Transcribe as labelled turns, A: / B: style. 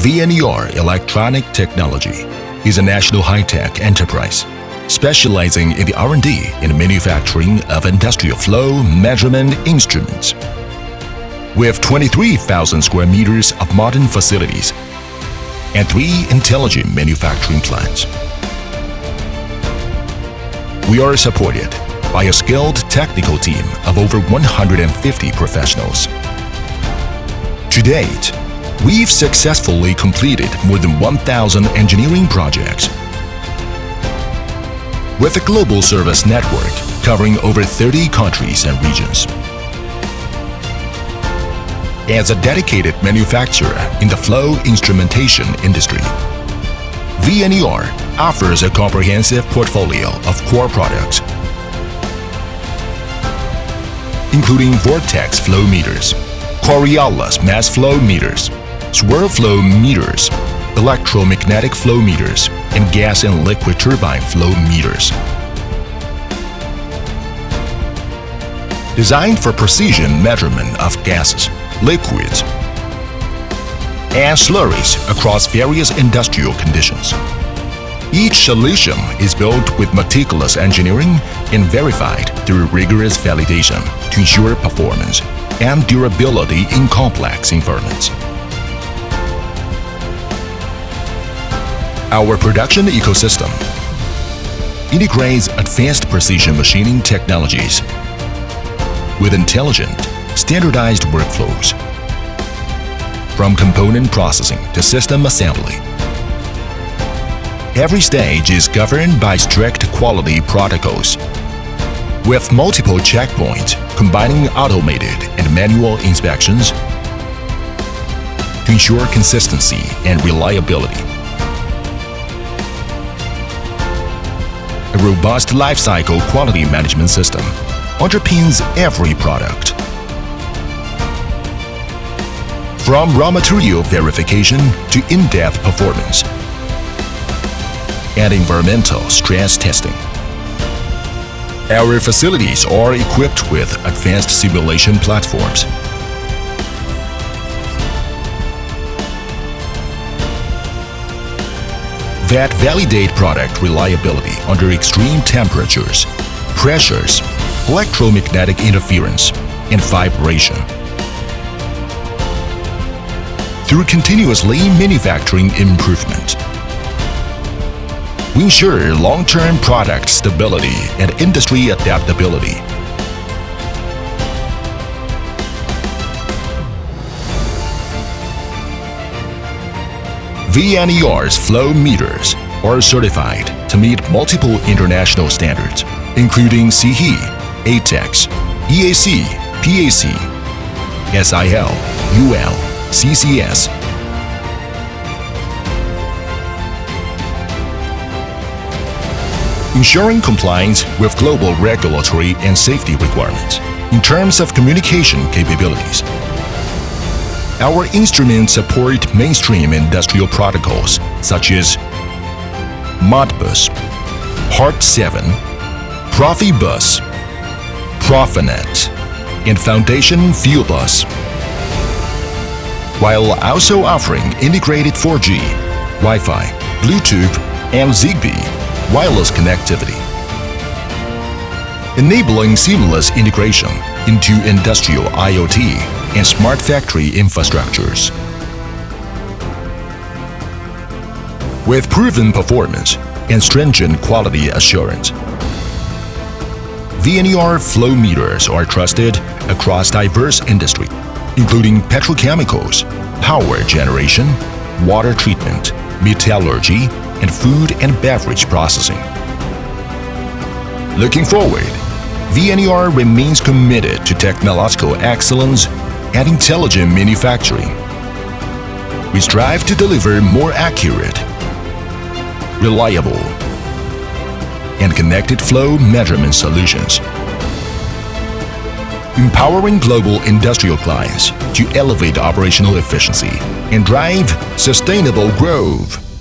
A: VNER Electronic Technology is a national high-tech enterprise specializing in the R&D and manufacturing of industrial flow measurement instruments. With 23,000 square meters of modern facilities and 3 intelligent manufacturing plants, we are supported by a skilled technical team of over 150 professionals. To date, we've successfully completed more than 1,000 engineering projects with a global service network covering over 30 countries and regions. As a dedicated manufacturer in the flow instrumentation industry, VNER offers a comprehensive portfolio of core products, including Vortex flow meters, Coriolis Mass flow meters, Swirl flow meters, Electromagnetic flow meters, and gas and liquid turbine flow meters. Designed for precision measurement of gases, liquids, and slurries across various industrial conditions. Each solution is built with meticulous engineering and verified through rigorous validation to ensure performance and durability in complex environments. Our production ecosystem integrates advanced precision machining technologies with intelligent, standardized workflows, from component processing to system assembly. Every stage is governed by strict quality protocols, with multiple checkpoints combining automated and manual inspections to ensure consistency and reliability. A robust lifecycle quality management system underpins every product. From raw material verification to in-depth performance and environmental stress testing. Our facilities are equipped with advanced simulation platforms that validate product reliability under extreme temperatures, pressures, electromagnetic interference, and vibration. Through continuous lean manufacturing improvement, we ensure long-term product stability and industry adaptability. VNER's flow meters are certified to meet multiple international standards, including CE, ATEX, EAC, PAC, SIL, UL, CCS. Ensuring compliance with global regulatory and safety requirements in terms of communication capabilities. Our instruments support mainstream industrial protocols such as Modbus, Part7, Profibus, Profinet, and Foundation Fieldbus, while also offering integrated 4G, Wi-Fi, Bluetooth, and Zigbee wireless connectivity, enabling seamless integration into industrial IoT and smart factory infrastructures. With proven performance and stringent quality assurance, VNER flow meters are trusted across diverse industries, including petrochemicals, power generation, water treatment, metallurgy, and food and beverage processing. Looking forward, VNER remains committed to technological excellence and intelligent manufacturing. We strive to deliver more accurate, reliable, and connected flow measurement solutions, empowering global industrial clients to elevate operational efficiency and drive sustainable growth.